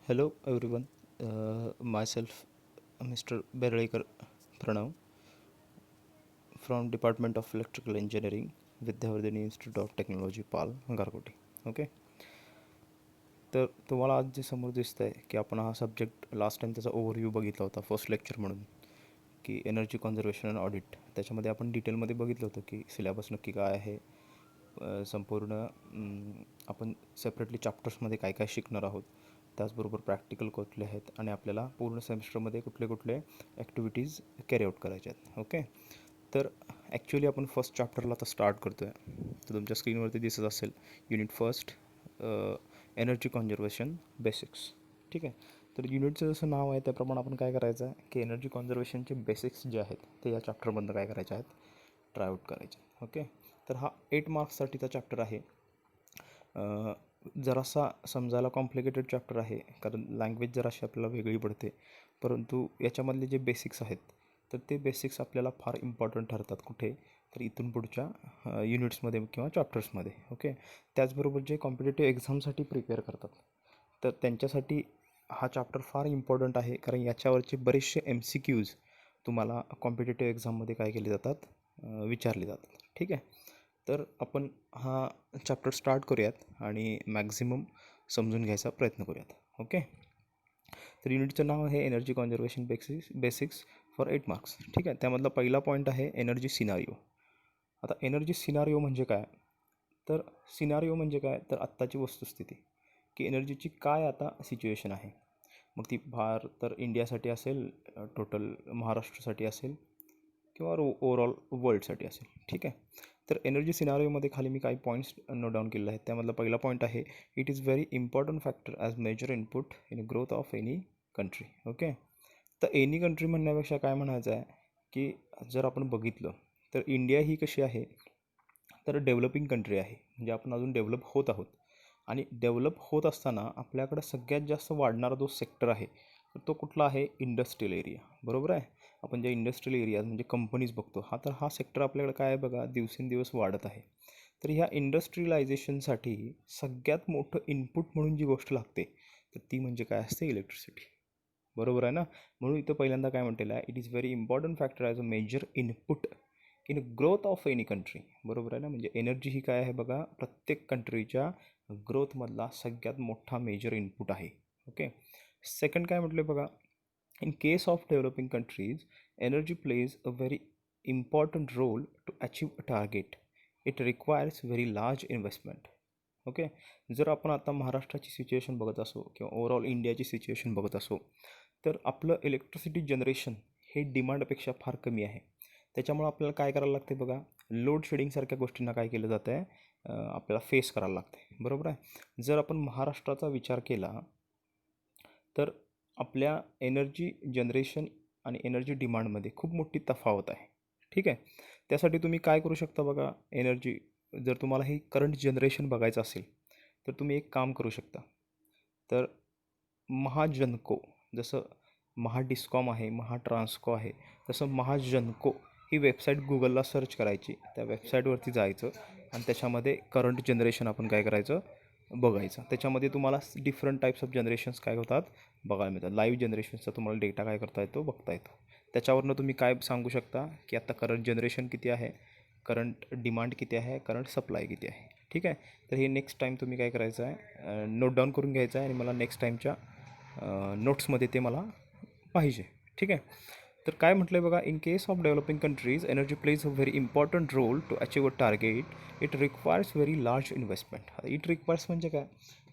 Hello everyone, myself Mr. Berlekar Pranav from Department of Electrical Engineering, Vidyavardhini Institute of Technology Pal Gargoti. Okay, तर तुम्हाला आज जे समोर दिसतं आहे की आपण हा सब्जेक्ट लास्ट टाईम त्याचा ओव्हरव्ह्यू बघितला होता फर्स्ट लेक्चर म्हणून की एनर्जी कॉन्झर्वेशन अँड ऑडिट. त्याच्यामध्ये आपण डिटेलमध्ये बघितलं होतं की सिलेबस नक्की काय आहे, संपूर्ण आपण सेपरेटली चॅप्टर्समध्ये काय काय शिकणार आहोत, त्याचबरोबर प्रॅक्टिकल कुठले आहेत आणि आपल्याला पूर्ण सेमिस्टरमध्ये कुठले कुठले ॲक्टिव्हिटीज कॅरी आऊट करायचे आहेत. ओके, तर ॲक्च्युली आपण फर्स्ट चॅप्टरला आता स्टार्ट करतो आहे. तर तुमच्या स्क्रीनवरती दिसत असेल unit first, energy conservation basics. ठीक आहे, तर युनिटचं जसं नाव आहे त्याप्रमाणे आपण काय करायचं आहे की एनर्जी कॉन्झर्वेशनचे बेसिक्स जे आहेत ते या चॅप्टरमधनं काय करायचे आहेत, ट्राय आऊट करायचे. ओके, तर हा 8 मार्क्ससाठीचा चॅप्टर आहे. जरासा समजायला कॉम्प्लिकेटेड चॅप्टर आहे कारण लँग्वेज जराशी आपल्याला वेगळी पडते, परंतु याच्यामधले जे बेसिक्स आहेत तर ते बेसिक्स आपल्याला फार इम्पॉर्टंट ठरतात. कुठे तर इथून पुढच्या युनिट्समध्ये किंवा चॅप्टर्समध्ये. ओके, त्याचबरोबर जे कॉम्पिटेटिव्ह एक्झामसाठी प्रिपेअर करतात तर त्यांच्यासाठी हा चॅप्टर फार इम्पॉर्टंट आहे कारण याच्यावरचे बरेचसे MCQs तुम्हाला कॉम्पिटेटिव्ह एक्झाममध्ये काय केले जातात, विचारले जातात. ठीक आहे, तर आपण हा चॅप्टर स्टार्ट करूयात आणि मॅक्झिमम समजून घ्यायचा प्रयत्न करूयात. ओके, तर युनिटचं नाव आहे energy conservation basics for 8 marks. ठीक आहे, त्यामधला पहिला पॉईंट आहे एनर्जी सिनारिओ. आता एनर्जी सिनारिओ म्हणजे काय, तर सिनारिओ म्हणजे काय तर आत्ताची वस्तुस्थिती की एनर्जीची काय आता सिच्युएशन आहे. मग ती फार तर इंडियासाठी असेल, टोटल महाराष्ट्रासाठी असेल किंवा ओव्हरऑल वर्ल्डसाठी असेल. ठीक आहे, तर एनर्जी सिनारिओमध्ये खाली मी काही पॉईंट्स नोट डाऊन केलेले आहेत. त्यामधला पहिला पॉईंट आहे it is very important factor as major input in growth of any country. Okay, तर एनी कंट्री म्हणण्यापेक्षा काय म्हणायचं आहे की जर आपण बघितलं तर इंडिया ही कशी आहे तर डेव्हलपिंग कंट्री आहे, म्हणजे आपण अजून डेव्हलप होत आहोत. आणि डेव्हलप होत असताना आपल्याकडं सगळ्यात जास्त वाढणारा जो सेक्टर आहे तर तो कुठला आहे, इंडस्ट्रियल एरिया. बरोबर आहे, आपण जे इंडस्ट्रियल एरियाज म्हणजे कंपनीज बघतो तर हा सेक्टर आपल्याकडे काय आहे बघा दिवसेंदिवस वाढत आहे. तर ह्या इंडस्ट्रियलायझेशनसाठी सगळ्यात मोठं इनपुट म्हणून जी गोष्ट लागते तर ती म्हणजे काय असते, इलेक्ट्रिसिटी. बरोबर आहे ना, म्हणून इथं पहिल्यांदा काय म्हटलेलं आहे, it is very important factor as a major input in growth of any country. बरोबर आहे ना, म्हणजे एनर्जी ही काय आहे बघा प्रत्येक कंट्रीच्या ग्रोथमधला सगळ्यात मोठा मेजर इनपुट आहे. ओके, सेकंड काय म्हटलं बघा, in case of developing countries energy plays a very important role to achieve a target. It requires very large investment. Okay, जर आपण आता महाराष्ट्राची सिच्युएशन बघत असो किंवा ओव्हरऑल इंडियाची सिच्युएशन बघत असो तर आपलं इलेक्ट्रिसिटी जनरेशन हे डिमांडपेक्षा फार कमी आहे. त्याच्यामुळं आपल्याला काय करायला लागते बघा, लोड शेडिंगसारख्या गोष्टींना काय केलं जातं आहे, आपल्याला फेस करायला लागते. बरोबर आहे, जर आपण महाराष्ट्राचा विचार केला तर आपल्या एनर्जी जनरेशन आणि एनर्जी डिमांडमध्ये खूप मोठी तफावत आहे. ठीक आहे, त्यासाठी तुम्ही काय करू शकता बघा, एनर्जी जर तुम्हाला ही करंट जनरेशन बघायचं असेल तर तुम्ही एक काम करू शकता. तर महाजनको, जसं महाडिस्कॉम आहे, महाट्रान्सको आहे, तसं महाजनको ही वेबसाईट गुगलला सर्च करायची, त्या वेबसाईटवरती जायचं आणि त्याच्यामध्ये करंट जनरेशन आपण काय करायचं बघायचं. त्याच्यामध्ये तुम्हाला डिफरंट टाईप्स ऑफ जनरेशन्स काय होतात बघायला मिळतात. लाईव्ह जनरेशनचा तुम्हाला डेटा काय करता येतो बघता येतो. त्याच्यावरनं तुम्ही काय सांगू शकता की आता करंट जनरेशन किती आहे, करंट डिमांड किती आहे, करंट सप्लाय किती आहे. ठीक आहे, तर हे नेक्स्ट टाईम तुम्ही काय करायचं आहे, नोट डाऊन करून घ्यायचं आहे आणि मला नेक्स्ट टाईमच्या नोट्समध्ये ते मला पाहिजे. ठीक आहे, तर काय म्हटलं आहे बघा, in case of developing countries energy plays a very important role to achieve a target. It requires very large investment. आता इट रिक्वायर्स म्हणजे काय,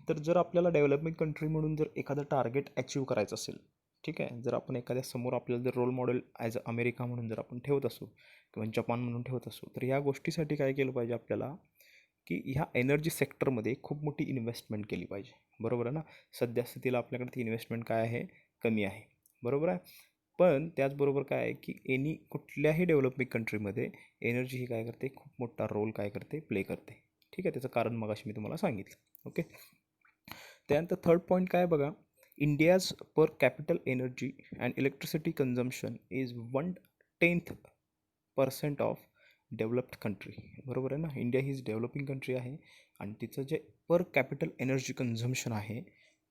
तर जर आपल्याला डेव्हलपिंग कंट्री म्हणून जर एखादं टार्गेट अचीव करायचं असेल, ठीक आहे, जर आपण एखाद्या समोर आपल्याला जर role model as a America म्हणून जर आपण ठेवत असू किंवा जपान म्हणून ठेवत असू तर ह्या गोष्टीसाठी काय केलं पाहिजे आपल्याला की ह्या एनर्जी सेक्टरमध्ये खूप मोठी इन्व्हेस्टमेंट केली पाहिजे. बरोबर आहे ना, सध्या स्थितीला आपल्याकडे ती इन्व्हेस्टमेंट काय आहे, कमी आहे. बरोबर आहे, पण त्याचबरोबर काय आहे की कुठल्याही डेव्हलपिंग कंट्रीमध्ये एनर्जी ही काय करते, खूप मोठा रोल काय करते, प्ले करते. ठीक आहे, त्याचं कारण मगाशी मी तुम्हाला सांगितलं. ओके, त्यानंतर थर्ड पॉईंट काय बघा, India's per capital energy and electricity consumption is 1/10% of developed country. बरोबर आहे ना, इंडिया ही डेव्हलपिंग कंट्री आहे आणि तिचं जे पर कॅपिटल एनर्जी कन्झम्पशन आहे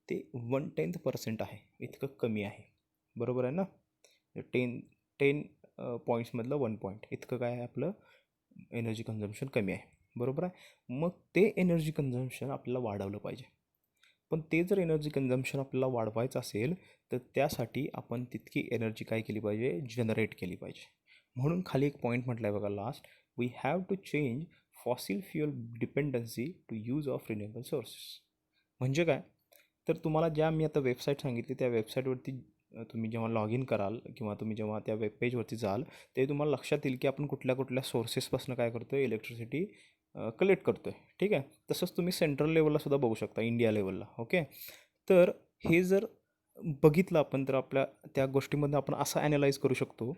ते 1/10% आहे, इतकं कमी आहे. बरोबर आहे ना? 10 पॉईंट्समधलं 1 पॉईंट इतकं काय आहे आपलं एनर्जी कन्झम्पशन कमी आहे. बरोबर आहे. मग ते एनर्जी कन्झम्पशन आपल्याला वाढवलं पाहिजे. पण ते जर एनर्जी कन्झम्पशन आपल्याला वाढवायचं असेल तर त्यासाठी आपण तितकी एनर्जी काय केली पाहिजे, जनरेट केली पाहिजे. म्हणून खाली एक पॉईंट म्हटलं आहे बघा last, we have to change fossil fuel dependency to use of renewable sources. म्हणजे काय, तर तुम्हाला ज्या मी आता वेबसाईट सांगितली त्या वेबसाईटवरती तुम्ही जेव्हा लॉग इन कराल किंवा तुम्ही जेव्हा त्या वेबपेजवरती जाल ते तुम्हाला लक्षात येईल की आपण कुठल्या कुठल्या सोर्सेसपासून काय करतो आहे, इलेक्ट्रिसिटी कलेक्ट करतो आहे. ठीक आहे. तसंच तुम्ही सेंट्रल लेवललासुद्धा बघू शकता, इंडिया लेवलला. ओके. तर हे जर बघितलं आपण तर आपल्या त्या गोष्टीमध्ये आपण असं ॲनालाइज करू शकतो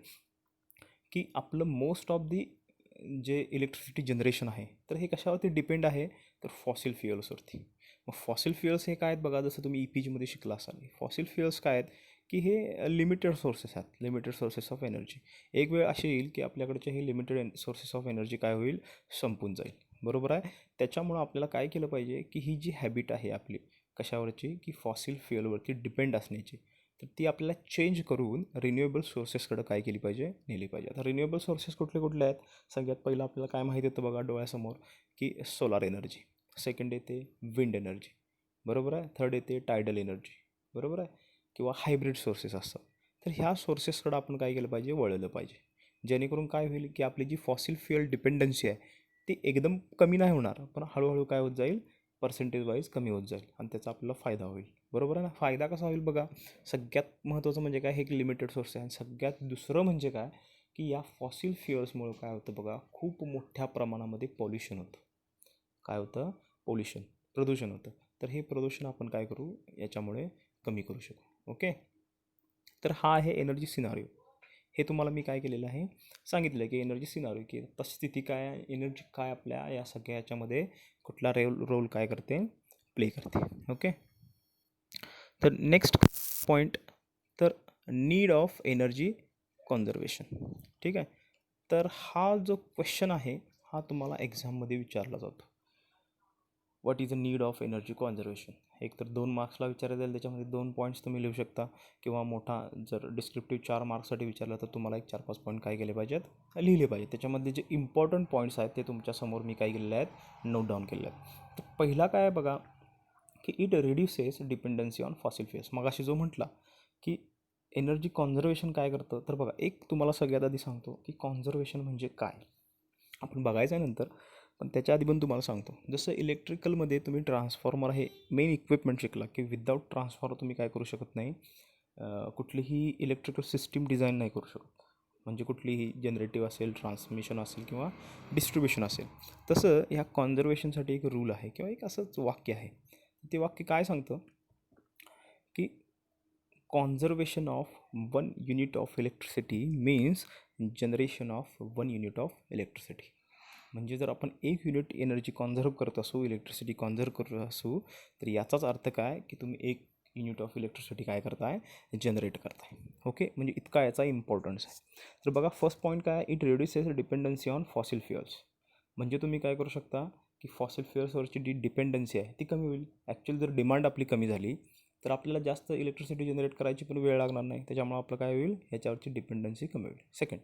की आपलं मोस्ट ऑफ दी जे इलेक्ट्रिसिटी जनरेशन आहे तर हे कशावरती डिपेंड आहे, तर फॉसिल फ्युअल्सवरती. मग फॉसिल फ्युअल्स हे काय आहेत बघा, जसं तुम्ही EPGमध्ये शिकला असाल. फॉसिल फ्युअल्स काय आहेत की हे लिमिटेड सोर्सेस आहेत, लिमिटेड सोर्सेस ऑफ एनर्जी. एक वेळ अशी येईल की आपल्याकडचे हे लिमिटेड सोर्सेस ऑफ एनर्जी काय होईल, संपून जाईल. बरोबर आहे. त्याच्यामुळं आपल्याला काय केलं पाहिजे की ही जी हॅबिट आहे आपली कशावरची, की फॉसिल फ्युअलवरती डिपेंड असण्याची, तर ती आपल्याला चेंज करून रिन्युएबल सोर्सेसकडं काय केली पाहिजे, नेली पाहिजे. आता रिन्युएबल सोर्सेस कुठले कुठले आहेत, सगळ्यात पहिलं आपल्याला काय माहिती येतं बघा डोळ्यासमोर, की सोलार एनर्जी. सेकंड येते विंड एनर्जी. बरोबर आहे. थर्ड येते टायडल एनर्जी. बरोबर आहे. किंवा हायब्रिड सोर्सेस असतात. तर ह्या सोर्सेसकडं आपण काय केलं पाहिजे, वळलं पाहिजे. जेणेकरून काय होईल की आपली जी फॉसिल फ्युअल डिपेंडन्सी आहे ती एकदम कमी नाही होणार, पण हळूहळू काय होत जाईल, पर्सेंटेज वाईज कमी होत जाईल आणि त्याचा आपल्याला फायदा होईल. बरोबर आहे ना. फायदा कसा होईल बघा, सगळ्यात महत्त्वाचं म्हणजे काय, हे एक लिमिटेड सोर्स आहे. आणि सगळ्यात दुसरं म्हणजे काय, की या फॉसिल फ्युअल्समुळं काय होतं बघा, खूप मोठ्या प्रमाणामध्ये पॉल्युशन होतं. काय होतं, पोल्युशन, प्रदूषण होतं. तर हे प्रदूषण आपण काय करू, याच्यामुळे कमी करू शकू. ओके. तर हा आहे एनर्जी सिनारिओ. हे तुम्हाला मी काय केलेलं आहे, सांगितलं की एनर्जी सिनारिओ की स्थिती काय आहे, एनर्जी काय आपल्या या सगळ्या याच्यामध्ये कुठला रोल काय करते, प्ले करते. ओके. तर नेक्स्ट पॉईंट, तर नीड ऑफ एनर्जी कॉन्झर्वेशन. ठीक आहे. तर हा जो क्वेश्चन आहे हा तुम्हाला एक्झाममध्ये विचारला जातो. What is the need of energy conservation. एक तर 2 मार्क्सला विचारलं जाईल, त्याच्यामध्ये 2 पॉईंट्स तुम्ही लिहू शकता, किंवा मोठा जर डिस्क्रिप्टिव्ह 4 मार्क्ससाठी विचारलं तर तुम्हाला एक 4-5 पॉईंट काय केले पाहिजेत, लिहिले पाहिजे. त्याच्यामधले जे इम्पॉर्टंट पॉईंट्स आहेत ते तुमच्यासमोर मी काय केलेले आहेत, नोट डाऊन केलेले आहेत. तर पहिला काय आहे बघा, की it reduces dependency on fossil fuels. मग अशी जो म्हटला की एनर्जी कॉन्झर्वेशन काय करतं, तर बघा एक तुम्हाला सगळ्यात आधी सांगतो की कॉन्झर्वेशन म्हणजे काय, आपण बघायचं आहे नंतर, पण त्याच्या आधी पण तुम्हाला सांगतो. जसं इलेक्ट्रिकलमध्ये तुम्ही ट्रान्सफॉर्मर हे मेन इक्विपमेंट शिकला की विदाऊट ट्रान्सफॉर्मर तुम्ही काय करू शकत नाही, कुठलीही इलेक्ट्रिकल सिस्टीम डिझाईन नाही करू शकत. म्हणजे कुठलीही जनरेटिव्ह असेल, ट्रान्समिशन असेल किंवा डिस्ट्रीब्युशन असेल. तसं ह्या कॉन्झर्वेशनसाठी एक रूल आहे किंवा एक असंच वाक्य आहे. ते वाक्य काय सांगतं की conservation of 1 unit of electricity means generation of 1 unit of electricity. म्हणजे जर आपण 1 युनिट एनर्जी कॉन्झर्व करत असू, इलेक्ट्रिसिटी कॉन्झर्व करत असू, तर याचाच अर्थ काय, की तुम्ही 1 युनिट ऑफ इलेक्ट्रिसिटी काय करताय, जनरेट करताय. ओके. म्हणजे इतका याचा इम्पॉर्टन्स आहे. तर बघा फर्स्ट पॉईंट काय, it reduces dependency on fossil fuels. म्हणजे तुम्ही काय करू शकता की फॉसिल फ्युअल्सवरची जी डिपेंडन्सी आहे ती कमी होईल. ॲक्च्युअली जर डिमांड आपली कमी झाली तर आपल्याला जास्त इलेक्ट्रिसिटी जनरेट करायची पण वेळ लागणार नाही. त्याच्यामुळे आपलं काय होईल, ह्याच्यावरची डिपेंडन्सी कमी होईल. Second,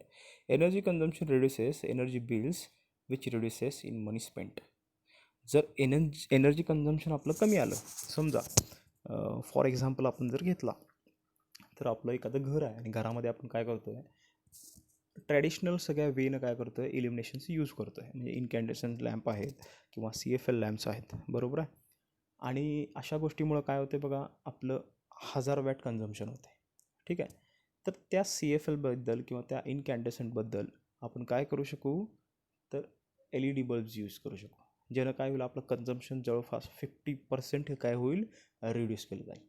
energy consumption reduces energy bills which reduces in money spent. जर एनर्जी कन्झम्पशन आपलं कमी आलं, समजा फॉर एक्झाम्पल आपण जर घेतला, तर आपलं एखादं घर आहे आणि घरामध्ये आपण काय करतो आहे, ट्रॅडिशनल सगळ्या वेनं काय करतो आहे, इल्युमिनेशन्स यूज करतो आहे. म्हणजे इनकॅन्डेसंट लॅम्प आहेत किंवा CFL लॅम्प्स आहेत. बरोबर आहे. आणि अशा गोष्टीमुळं काय होते बघा, आपलं 1000 वॅट कन्झम्पशन होते. ठीक आहे. तर त्या CFLबद्दल किंवा त्या इनकॅन्डेसंटबद्दल आपण काय करू शकू, तर LED बल्ब्स यूज करू शकू. ज्यानं काय होईल, आपलं कन्झम्पशन जवळपास 50% हे काय होईल, रिड्यूस केलं जाईल.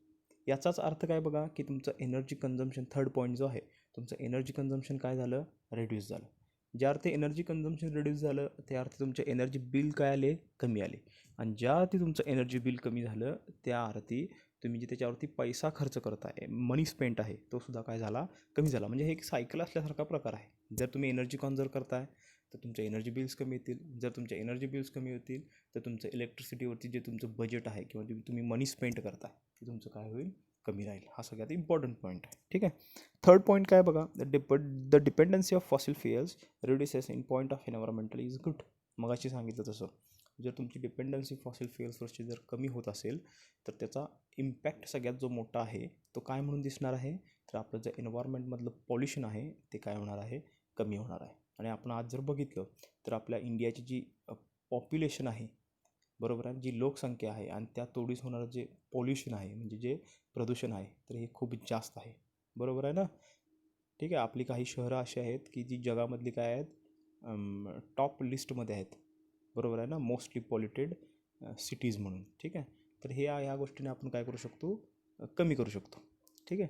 याचाच अर्थ काय बघा, की तुमचं एनर्जी कन्झम्पशन, थर्ड पॉईंट जो आहे, तुमचं एनर्जी कन्झम्पशन काय झालं, रिड्यूस झालं. ज्या अर्थी एनर्जी कन्झम्पशन रिड्यूस झालं त्या अर्थी तुमचे एनर्जी बिल काय आले, कमी आले. आणि ज्या अर्थी तुमचं एनर्जी बिल कमी झालं त्या अर्थी तुम्ही जे त्याच्यावरती पैसा खर्च करताय, मनी स्पेंट आहे, तो सुद्धा काय झाला, कमी झाला. म्हणजे हे एक सायकल असल्यासारखा प्रकार आहे. जर तुम्ही एनर्जी कॉन्झर्व करताय तर तुमचे एनर्जी बिल्स कमी येतील. जर तुमचे एनर्जी बिल्स कमी होतील तर तुमचं इलेक्ट्रिसिटीवरती जे तुमचं बजेट आहे किंवा जे तुम्ही मनी स्पेंड करता ते तुमचं काय होईल, कमी राहील. हा सगळ्यात इम्पॉर्टंट पॉईंट आहे. ठीक आहे. थर्ड पॉईंट काय बघा, the dependency of fossil fuels reduces in point of environmental is good. मगाशी सांगितलं तसं जर तुमची डिपेंडन्सी फॉसिल फ्युएल्सवरची जर कमी होत असेल तर त्याचा इम्पॅक्ट सगळ्यात जो मोठा आहे तो काय म्हणून दिसणार आहे, तर आपलं जे एन्व्हायरमेंटमधलं पॉल्युशन आहे ते काय होणार आहे, कमी होणार आहे. आणि आपण आज जर बघितलं तर आपल्या इंडियाची जी पॉप्युलेशन आहे, बरोबर आहे, जी लोकसंख्या आहे आणि त्या तोडीस होणारं जे पॉल्युशन आहे म्हणजे जे प्रदूषण आहे तर हे खूप जास्त आहे. बरोबर आहे ना. ठीक आहे. आपली काही शहरं अशी आहेत की जी जगामधली काय आहेत, टॉप लिस्टमध्ये आहेत. बरोबर आहे ना, मोस्टली पॉल्युटेड सिटीज म्हणून. ठीक आहे. तर ह्या गोष्टीने आपण काय करू शकतो, कमी करू शकतो. ठीक आहे.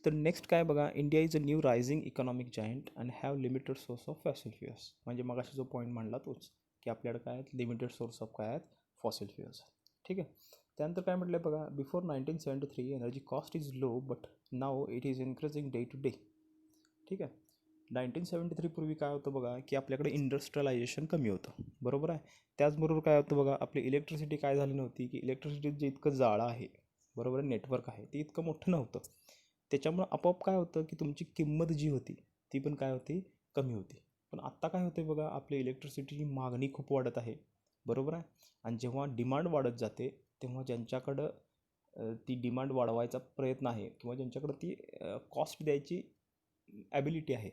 तर नेक्स्ट काय बघा, India is a new rising economic giant and have limited source of fossil fuels. म्हणजे मगाशी जो पॉईंट मांडला तोच, की आपल्याकडे काय आहेत, लिमिटेड सोर्स ऑफ काय आहेत, फॉसिल फ्युएल्स. ठीक आहे. त्यानंतर काय म्हटलं आहे बघा, before 1973 energy cost is low but now it is increasing day to day. ठीक आहे. 1973 पूर्वी काय होतं बघा, की आपल्याकडे इंडस्ट्रियलायझेशन कमी होतं. बरोबर आहे. त्याचबरोबर काय होतं बघा, आपली इलेक्ट्रिसिटी काय झाली नव्हती, की इलेक्ट्रिसिटीत जे इतकं जाळं आहे, बरोबर आहे, नेटवर्क आहे ते इतकं मोठं नव्हतं. त्याच्यामुळं आपोआप काय होतं, की तुमची किंमत जी होती ती पण काय होती, कमी होती. पण आत्ता काय होते बघा, आपली इलेक्ट्रिसिटीची मागणी खूप वाढत आहे. बरोबर आहे. आणि जेव्हा डिमांड वाढत जाते तेव्हा ज्यांच्याकडं ती डिमांड वाढवायचा प्रयत्न आहे किंवा ज्यांच्याकडं ती कॉस्ट द्यायची ॲबिलिटी आहे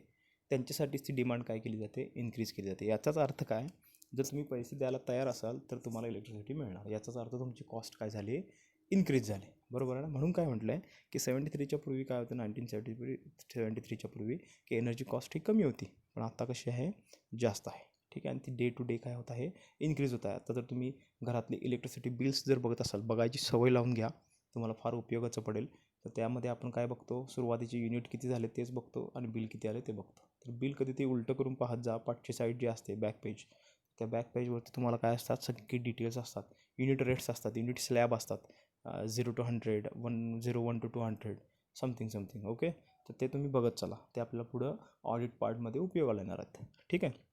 त्यांच्यासाठीच ती डिमांड काय केली जाते, इन्क्रीज केली जाते. याचाच अर्थ काय, जर तुम्ही पैसे द्यायला तयार असाल तर तुम्हाला इलेक्ट्रिसिटी मिळणार. याचाच अर्थ तुमची कॉस्ट काय झाली, इन्क्रीज झाली. बरोबर आहे ना. म्हणून काय म्हटलं आहे, की 73च्या पूर्वी काय होतं, 1973च्या पूर्वी की एनर्जी कॉस्ट ही कमी होती, पण आता कशी आहे, जास्त आहे. ठीक आहे. आणि ती डे टू डे काय होत आहे, इन्क्रीज होत आहे. आता जर तुम्ही घरातले इलेक्ट्रिसिटी बिल्स जर बघत असाल, बघायची सवय लावून घ्या, तुम्हाला फार उपयोगाचं पडेल. तर त्यामध्ये आपण काय बघतो, सुरुवातीचे युनिट किती झाले तेच बघतो आणि बिल किती आले ते बघतो. तर बिल कधी ते उलटं करून पाहत जा, पाठची साईड जी असते बॅक पेज, त्या बॅक पेजवरती तुम्हाला काय असतात, सगळे डिटेल्स असतात, युनिट रेट्स असतात, युनिट स्लॅब असतात, 0 to 100, 1 to 200 समथिंग. ओके. तर ते तुम्ही बघत चला, ते आपल्याला पुढं ऑडिट पार्टमध्ये उपयोगाला येणार आहेत. ठीक आहे.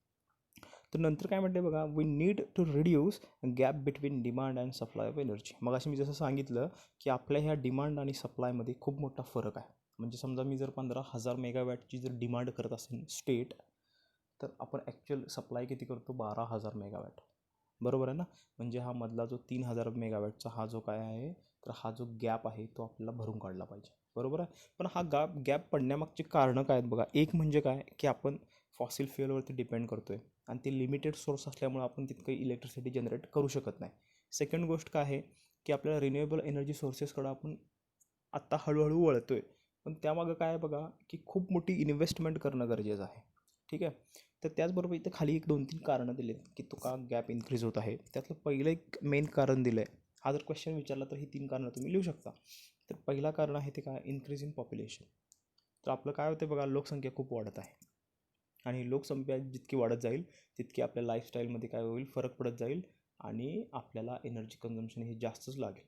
तर नंतर काय म्हणते बघा, we need to reduce gap between demand and supply of energy. मग अशी मी जसं सांगितलं की आपल्या ह्या डिमांड आणि सप्लायमध्ये खूप मोठा फरक आहे. म्हणजे समजा मी जर 15,000 मेगावॅटची जर डिमांड करत असेल स्टेट, तर आपण ॲक्च्युअल सप्लाय किती करतो, 12,000 मेगावॅट. बरोबर आहे ना. म्हणजे हा मधला जो 3,000 मेगावॅटचा हा जो काय आहे, तर हा जो गॅप आहे तो आपल्याला भरून काढला पाहिजे. बरोबर आहे. पण हा गॅप पडण्यामागची कारणं काय आहेत बघा. एक म्हणजे काय, की आपण फॉसिल फ्युएलवरती डिपेंड करतो आहे आणि ते लिमिटेड सोर्स असल्यामुळे आपण तितकं इलेक्ट्रिसिटी जनरेट करू शकत नाही. सेकंड गोष्ट काय आहे, की आपल्याला रिन्युएबल एनर्जी सोर्सेसकडं आपण आत्ता हळूहळू वळतो आहे. पण त्यामागं काय आहे बघा, की खूप मोठी इन्व्हेस्टमेंट करणं गरजेचं आहे. ठीक आहे. तर त्याचबरोबर इथं खाली एक 2-3 कारणं दिली आहेत, की तो का गॅप इन्क्रीज होत आहे. त्यातलं पहिलं एक मेन कारण दिलं आहे. हा जर क्वेश्चन विचारला तर ही 3 कारणं तुम्ही लिहू शकता. तर पहिला कारण आहे ते काय, इन्क्रीज इन पॉप्युलेशन. तर आपलं काय होतं बघा, लोकसंख्या खूप वाढत आहे आणि लोकसंख्या जितकी वाढत जाईल तितकी आपल्या लाईफस्टाईलमध्ये काय होईल, फरक पडत जाईल आणि आपल्याला एनर्जी कन्झम्पशन हे जास्तच लागेल.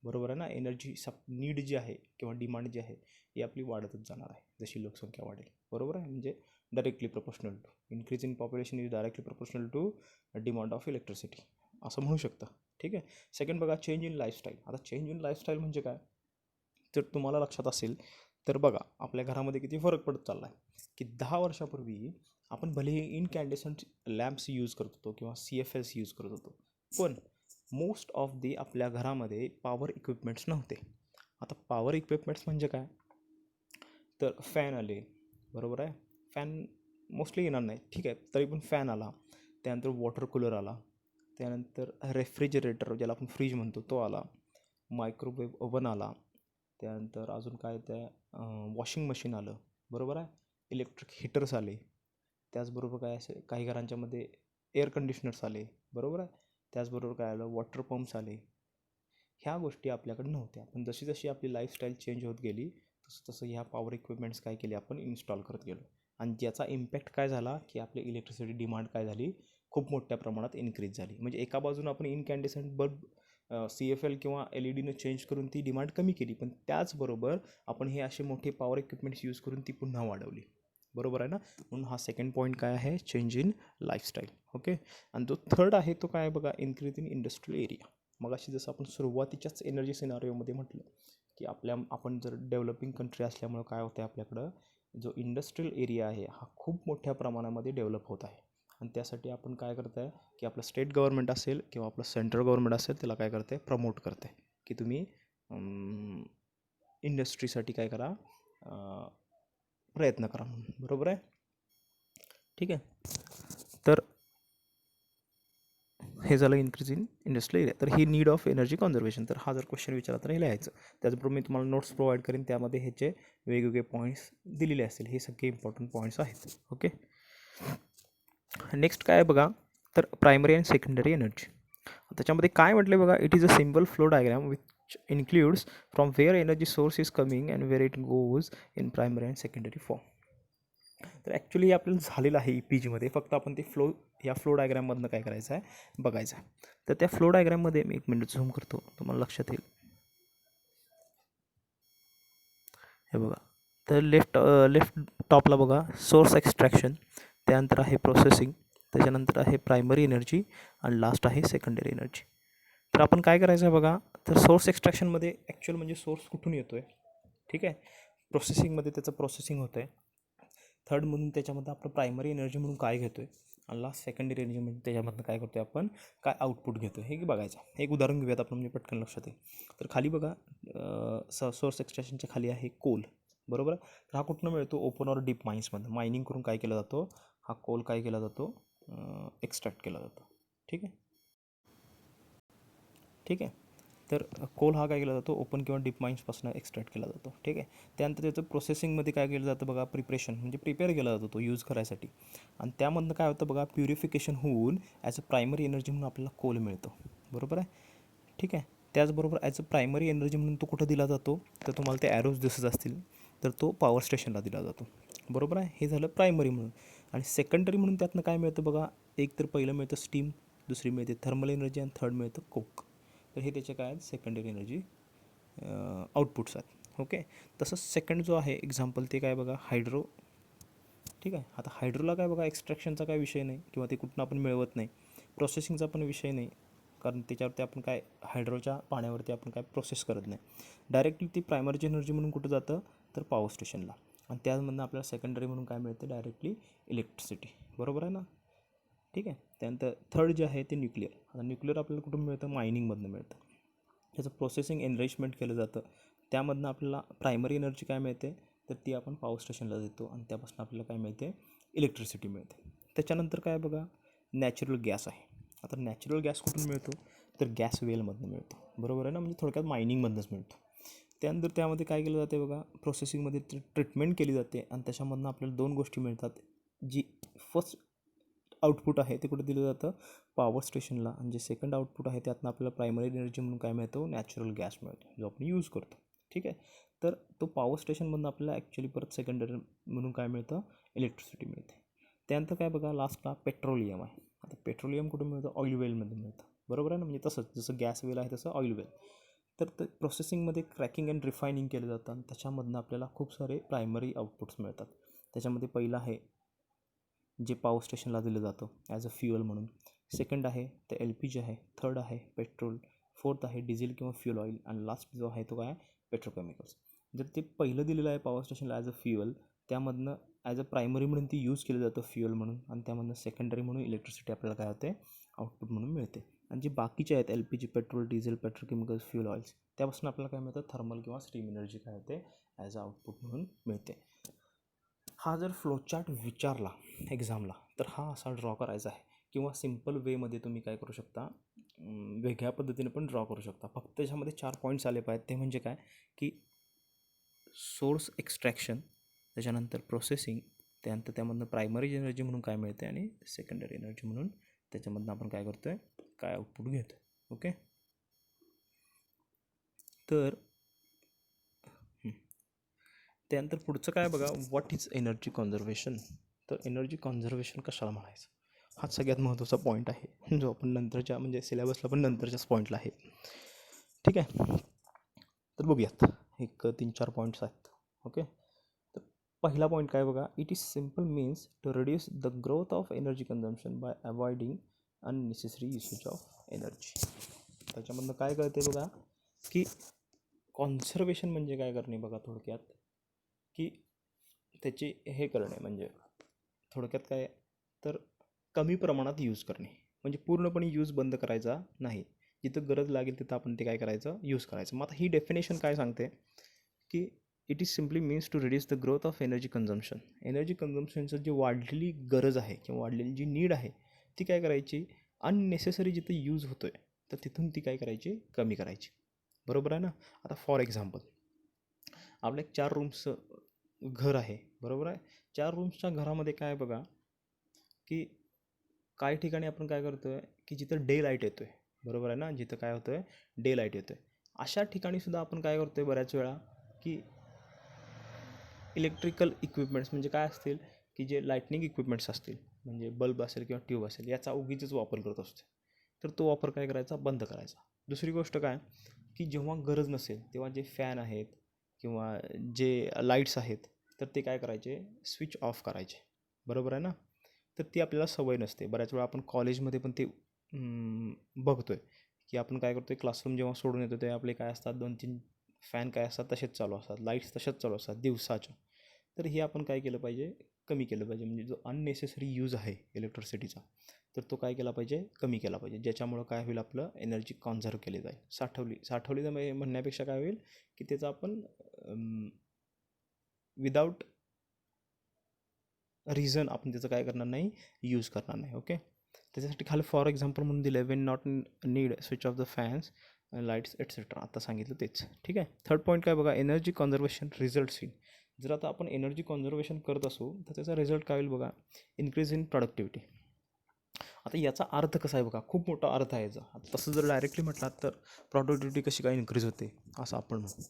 बरोबर आहे ना. एनर्जी नीड जी आहे किंवा डिमांड जी आहे ही आपली वाढतच जाणार आहे जशी लोकसंख्या वाढेल. बरोबर आहे. म्हणजे directly proportional to increase in population is directly proportional to demand of electricity, असं म्हणू शकता. ठीक आहे. सेकंड बघा, चेंज इन लाईफस्टाईल. आता चेंज इन लाईफस्टाईल म्हणजे काय, जर तुम्हाला लक्षात असेल तर बघा, आपल्या घरामध्ये किती फरक पडत चालला आहे, की 10 वर्षापूर्वी आपण भलेही इनकॅन्डेसंट लॅम्प्स यूज करत होतो किंवा CFLs यूज करत होतो, पण मोस्ट ऑफ दी आपल्या घरामध्ये पॉवर इक्विपमेंट्स नव्हते. आता पॉवर इक्विपमेंट्स म्हणजे काय, तर फॅन आले. बरोबर आहे. फॅन मोस्टली येणार नाही, ठीक आहे, तरी पण फॅन आला. त्यानंतर वॉटर कूलर आला. त्यानंतर रेफ्रिजरेटर ज्याला आपण फ्रीज म्हणतो तो आला. मायक्रोवेव्ह ओव्हन आला. त्यानंतर अजून काय, त्या वॉशिंग मशीन आलं. बरोबर आहे. इलेक्ट्रिक हीटर्स आले. त्याचबरोबर काय असे काही घरांच्यामध्ये एअर कंडिशनर्स आले. बरोबर आहे. त्याचबरोबर काय आलं, वॉटर पंप्स आले. ह्या गोष्टी आपल्याकडे नव्हत्या. पण जशी जशी आपली लाईफस्टाईल चेंज होत गेली तसं तसं ह्या पॉवर इक्विपमेंट्स काय केले, आपण इन्स्टॉल करत गेलो आणि ज्याचा इम्पॅक्ट काय झाला, की आपली इलेक्ट्रिसिटी डिमांड काय झाली, खूप मोठ्या प्रमाणात इन्क्रीज झाली. म्हणजे एका बाजूनं आपण इनकॅन्डेसंट बल्ब CFL किंवा LED चेंज करून ती डिमांड कमी केली, पण त्याचबरोबर आपण हे असे मोठे पॉवर इक्विपमेंट्स यूज करून ती पुन्हा वाढवली. बरोबर आहे ना. म्हणून हा सेकंड पॉईंट काय आहे, चेंज इन लाईफस्टाईल. ओके. आणि जो थर्ड आहे तो काय बघा, इन्क्रीज इन इंडस्ट्रियल एरिया. मग अशी जसं आपण सुरुवातीच्याच एनर्जी सिनारिओमध्ये म्हटलं की आपण जर डेव्हलपिंग कंट्री असल्यामुळं काय होतं आहे, आपल्याकडं जो इंडस्ट्रियल एरिया आहे हा खूप मोठ्या प्रमाणामध्ये डेव्हलप होत आहे. आणि त्यासाठी आपण काय करत आहे की आपलं स्टेट गव्हर्नमेंट असेल किंवा आपलं सेंट्रल गव्हर्नमेंट असेल त्याला काय करते, प्रमोट करते की तुम्ही इंडस्ट्रीसाठी काय करा, प्रयत्न करा म्हणून. बरोबर आहे. ठीक आहे. तर हे झालं इन्क्रीज इन इंडस्ट्रियल एरिया. तर ही नीड ऑफ एनर्जी कॉन्झर्वेशन. तर हा जर क्वेश्चन विचारला तर हे लिहायचं. त्याचबरोबर मी तुम्हाला नोट्स प्रोव्हाइड करेन, त्यामध्ये ह्याचे वेगवेगळे पॉईंट्स दिलेले असतील. हे सगळे इम्पॉर्टंट पॉईंट्स आहेत. ओके. नेक्स्ट काय आहे बघा, तर प्रायमरी अँड सेकंडरी एनर्जी. त्याच्यामध्ये काय म्हटलं बघा, it is a simple flow diagram which includes from where energy source is coming and where it goes in primary and secondary form. तर ॲक्च्युली आपल्याला झालेलं आहे EPGमध्ये, फक्त आपण ते या फ्लो डायग्राममधनं काय करायचं आहे, बघायचं आहे. तर त्या फ्लो डायग्राममध्ये मी 1 मिनिट झूम करतो, तुम्हाला लक्षात येईल. हे बघा, तर लेफ्ट टॉपला बघा सोर्स एक्स्ट्रॅक्शन, त्यानंतर आहे प्रोसेसिंग, त्याच्यानंतर आहे प्रायमरी एनर्जी आणि लास्ट आहे सेकंडरी एनर्जी. तर आपण काय करायचं आहे बघा, तर सोर्स एक्स्ट्रॅक्शनमध्ये ॲक्च्युअल म्हणजे सोर्स कुठून येतो आहे, ठीक आहे. प्रोसेसिंगमध्ये त्याचं प्रोसेसिंग होतं आहे. थर्ड म्हणून त्याच्यामध्ये आपलं प्रायमरी एनर्जी म्हणून काय घेतो आहे, आणि लास्ट सेकंडरी एनर्जी म्हणजे त्याच्यामधनं काय करतो आहे आपण, काय आउटपुट घेतो आहे, हे बघायचं. एक उदाहरण घेऊयात आपण, म्हणजे पटकन लक्षात येईल. तर खाली बघा, सोर्स एक्स्ट्रॅक्शनच्या खाली आहे कोल. बरोबर आहे. तर हा कुठनं मिळतो, ओपन ऑर डीप माइन्समधनं मायनिंग करून काय केला जातो, हा कोल काय केला जातो, एक्स्ट्रॅक्ट केला जातो. ठीक आहे. ठीक आहे. तर कोल हा काय केला जातो, ओपन किंवा डीप माइन्सपासून एक्स्ट्रॅक्ट केला जातो. ठीक आहे. त्यानंतर त्याचं प्रोसेसिंगमध्ये काय केलं जातं बघा, प्रिपरेशन म्हणजे प्रिपेअर केला जातो तो यूज करायसाठी. आणि त्यामधनं काय होतं बघा, प्युरिफिकेशन होऊन ॲज अ प्रायमरी एनर्जी म्हणून आपल्याला कोल मिळतो. बरोबर आहे. ठीक आहे. त्याचबरोबर ॲज अ प्रायमरी एनर्जी म्हणून तो कुठं दिला जातो, तर तुम्हाला ते ॲरोज दिसत असतील, तर तो पॉवर स्टेशनला दिला जातो. बरोबर आहे. हे झालं प्रायमरी म्हणून. आणि सेकंडरी म्हणून त्यातनं काय मिळतं बघा, एक तर पहिलं मिळतं स्टीम, दुसरी मिळते थर्मल एनर्जी आणि थर्ड मिळतं कोक. तर हे त्याचे काय आहेत, सेकंडरी एनर्जी आउटपुट्स आहेत. ओके. तसंच सेकंड जो आहे एक्झाम्पल, ते काय बघा, हायड्रो. ठीक आहे. आता हायड्रोला काय बघा, एक्स्ट्रॅक्शनचा काय विषय नाही किंवा ते कुठून आपण मिळवत नाही, प्रोसेसिंगचा पण विषय नाही, कारण त्याच्यावरती आपण काय, हायड्रोच्या पाण्यावरती आपण काय प्रोसेस करत नाही. डायरेक्टली ती प्रायमरी एनर्जी म्हणून कुठं जातं, तर पॉवर स्टेशनला. आणि त्यामधनं आपल्याला सेकंडरी म्हणून काय मिळते, डायरेक्टली इलेक्ट्रिसिटी. बरोबर आहे ना. ठीक आहे. त्यानंतर थर्ड जे आहे ते न्यूक्लिअर. आता न्यूक्लिअर आपल्याला कुठून मिळतं, मायनिंगमधनं मिळतं. त्याचं प्रोसेसिंग एनरिचमेंट केलं जातं, त्यामधनं आपल्याला प्रायमरी एनर्जी काय मिळते, तर ती आपण पॉवर स्टेशनला देतो आणि त्यापासून आपल्याला काय मिळते, इलेक्ट्रिसिटी मिळते. त्याच्यानंतर काय बघा, नॅचरल गॅस आहे. आता नॅचरल गॅस कुठून मिळतो, तर गॅस वेलमधनं मिळतो. बरोबर आहे ना, म्हणजे थोडक्यात मायनिंगमधनंच मिळतो. त्यानंतर त्यामध्ये काय केलं जाते बघा, प्रोसेसिंगमध्ये ट्रीटमेंट केली जाते आणि त्याच्यामधनं आपल्याला 2 गोष्टी मिळतात. जी फर्स्ट आउटपुट आहे ते कुठे दिलं जातं, पॉवर स्टेशनला, आणि जे सेकंड आउटपुट आहे त्यातनं आपल्याला प्रायमरी एनर्जी म्हणून काय मिळतो, नॅचरल गॅस मिळतो, जो आपण यूज करतो. ठीक आहे. तर तो पॉवर स्टेशनमधून आपल्याला ॲक्च्युली परत सेकंडरी म्हणून काय मिळतं, इलेक्ट्रिसिटी मिळते. त्यानंतर काय बघा, लास्टला पेट्रोलियम आहे. आता पेट्रोलियम कुठून मिळतं, ऑइल वेलमध्ये मिळतं. बरोबर आहे ना, म्हणजे तसंच जसं गॅस वेल आहे तसं ऑइल वेल. तर ते प्रोसेसिंगमध्ये क्रॅकिंग अँड रिफायनिंग केलं जातं आणि त्याच्यामधनं आपल्याला खूप सारे प्रायमरी आउटपुट्स मिळतात. त्याच्यामध्ये पहिलं आहे जे पॉवर स्टेशनला दिलं जातं ॲज अ फ्युअल म्हणून. सेकंड आहे ते LPG आहे. थर्ड आहे पेट्रोल. फोर्थ आहे डिझेल किंवा फ्युल ऑइल. आणि लास्ट जो आहे तो काय, पेट्रोकेमिकल्स. जर ते पहिलं दिलेलं आहे पॉवर स्टेशनला ॲज अ फ्युअल, त्यामधनं ॲज अ प्रायमरी म्हणून ती यूज केलं जातं फ्युअल म्हणून, आणि त्यामधनं सेकंडरी म्हणून इलेक्ट्रिसिटी आपल्याला काय होते, आउटपुट म्हणून मिळते. आणि जे बाकीचे आहेत LPG, petrol, diesel, petrochemicals, fuel oils, त्यापासून आपल्याला काय मिळतं, थर्मल किंवा स्टीम एनर्जी काय होते, ॲज अ आउटपुट म्हणून मिळते. हा जर फ्लोचार्ट विचारला एक्झामला, तर हा असा ड्रॉ करायचा आहे, किंवा सिम्पल वेमध्ये तुम्ही काय करू शकता, वेगळ्या पद्धतीने पण ड्रॉ करू शकता. फक्त त्याच्यामध्ये 4 पॉईंट्स आले पाहिजेत. ते म्हणजे काय, की सोर्स एक्स्ट्रॅक्शन, त्याच्यानंतर प्रोसेसिंग, त्यानंतर त्यामधनं प्रायमरी एनर्जी म्हणून काय मिळते, आणि सेकंडरी एनर्जी म्हणून त्याच्यामधनं आपण काय करतो आहे, काय आउटपुट घेतो. ओके. तर त्यानंतर पुढचं काय बघा, व्हॉट इज एनर्जी कॉन्झर्वेशन. तर एनर्जी कॉन्झर्वेशन कशाला म्हणायचं, हा सगळ्यात महत्त्वाचा पॉईंट आहे, जो आपण नंतरच्या म्हणजे सिलेबसला पण नंतरच्याच पॉईंटला आहे. ठीक आहे. तर बघूयात, एक 3-4 पॉईंट्स आहेत. ओके. तर पहिला पॉईंट काय बघा, it is simple means to reduce the growth of energy consumption by avoiding unnecessary usage of energy. त्याच्यामधनं काय कळते बघा की कॉन्झर्वेशन म्हणजे काय करणे बघा थोडक्यात, की त्याचे हे करणे म्हणजे थोडक्यात काय तर कमी प्रमाणात यूज करणे, म्हणजे पूर्णपणे यूज बंद करायचा नाही. जिथं गरज लागेल तिथं आपण ते काय करायचं, यूज करायचं. मग आता ही डेफिनेशन काय सांगते की it is simply means to reduce the growth of energy consumption. Energy कन्झम्पशनचं जी वाढलेली गरज आहे किंवा वाढलेली जी नीड आहे ती काय करायची, अननेसेसरी जिथं यूज होतो आहे तर तिथून ती काय करायची, कमी करायची. बरोबर आहे ना. आता फॉर एक्झाम्पल आपलं एक 4 रूम्सचं घर आहे, बरोबर आहे. 4 रूम्सच्या घरामध्ये काय बघा की काही ठिकाणी आपण काय करतो आहे की जिथं डे लाईट येतो आहे, बरोबर आहे ना, जिथं काय होतं आहे डे लाईट येतो आहे, अशा ठिकाणीसुद्धा आपण काय करतो आहे बऱ्याच वेळा की इलेक्ट्रिकल इक्विपमेंट्स म्हणजे काय असतील की जे लाईटनिंग इक्विपमेंट्स असतील, म्हणजे बल्ब असेल किंवा ट्यूब असेल, याचा उगीचच वापर करत असतो. तर तो वापर काय करायचा, बंद करायचा. दुसरी गोष्ट काय की जेव्हा गरज नसेल तेव्हा जे फॅन आहेत किंवा जे लाईट्स आहेत तर ते काय करायचे, स्विच ऑफ करायचे. बरोबर आहे ना. तर ती आपल्याला सवय नसते. बऱ्याच वेळा आपण कॉलेजमध्ये पण ते बघतो आहे की आपण काय करतो आहे, क्लासरूम जेव्हा सोडून येतो ते आपले काय असतात 2-3 फॅन काय असतात तसेच चालू असतात, लाईट्स तशाच चालू असतात दिवसाच्या. तर हे आपण काय केलं पाहिजे, कमी केलं पाहिजे. म्हणजे जो अननेसेसरी यूज आहे इलेक्ट्रिसिटीचा तर तो काय केला पाहिजे, कमी केला पाहिजे. ज्याच्यामुळं काय होईल, आपलं एनर्जी कॉन्झर्व केली जाईल, साठवली तर म्हणण्यापेक्षा काय होईल की त्याचा आपण विदाऊट रिझन आपण त्याचं काय करणार नाही, यूज करणार नाही. ओके. त्याच्यासाठी खाली फॉर एक्झाम्पल म्हणून दिलं आहे, Wien not need switch off the fans lights etcetera. आता सांगितलं तेच. ठीक आहे. थर्ड पॉईंट काय बघा, एनर्जी कॉन्झर्वेशन रिझल्ट्स इन. जर आता आपण एनर्जी कॉन्झर्वेशन करत असू तर त्याचा रिझल्ट काय होईल बघा, इन्क्रीज इन प्रॉडक्टिव्हिटी. आता याचा अर्थ कसा आहे बघा, खूप मोठा अर्थ आहे याचा. आता तसं जर डायरेक्टली म्हटलात तर प्रॉडक्टिव्हिटी कशी काय इन्क्रीज होते असं आपण म्हणू.